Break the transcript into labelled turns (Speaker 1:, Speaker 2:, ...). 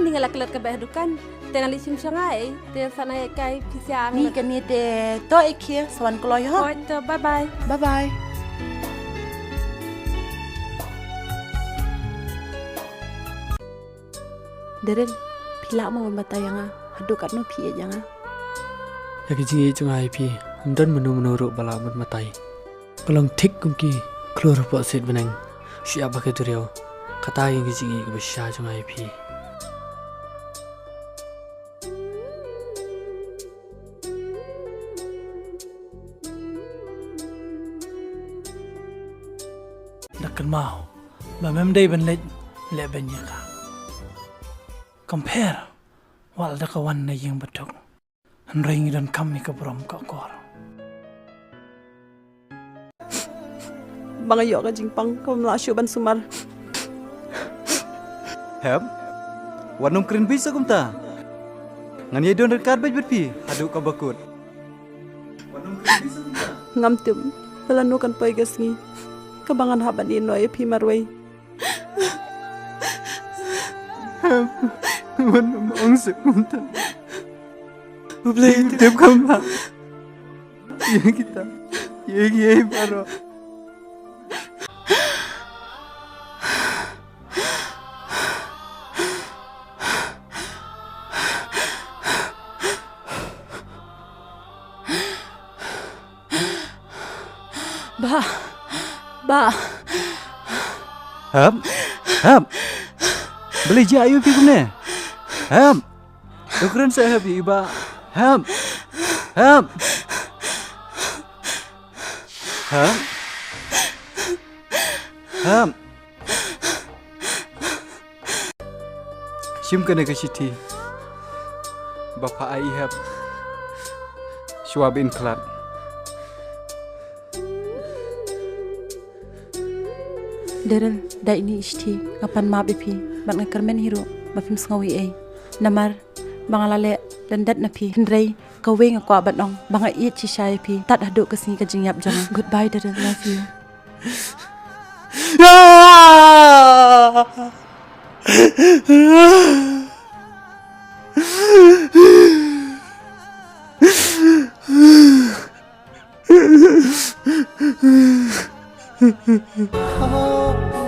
Speaker 1: tinggal kelat ke dukan. Tenali sim sangai, te sana kai pisiang.
Speaker 2: Ni kan ni te to ikhia swan kloy ho.
Speaker 1: Oh, bye bye.
Speaker 2: Bye bye. Darren, pila mau mata yang hadu kat no pi janga.
Speaker 3: Ya kijingi chungai pi, dan menu ro bala mat matai. Kalong thik kumki klor po set benang. Siapa ke turiau? Kata yang kijingi ke besar chungai pi.
Speaker 4: Dakkan mau, bamem day ben le ben yaka. Compare, wal dakawan na yang betul. Ring dan kami ke brom kor.
Speaker 2: Bang ayo ka jingpang ko na ban sumar.
Speaker 5: Heb, wanum keren bisa kumta. Ngan ye don rekat baj berpi, adu ka bakut. Wanum keren bisa kumta.
Speaker 2: Ngam tum, pelanu kan poi gasngi. Kebangan haban di noy pi marway.
Speaker 5: Wanum angsa kumta. Ublay tiap kamba. Ye kita, ye baro.
Speaker 2: Ba.
Speaker 5: Heb. Beli je ayu pi kumne. Heb. Dokren saya happy iba. Heb. Sim kena ke siti. Bapa ai heb. Suabin kelat.
Speaker 2: Darren, da ini isti kapan ma bepi bang na kermen hero bafim sngawi ai namar bangalale landat na pi hindrei kawe nga kwa batong banga i chi shai pi tat hadu kasni ka jingyap jang. Goodbye Darren, love you.
Speaker 5: Oh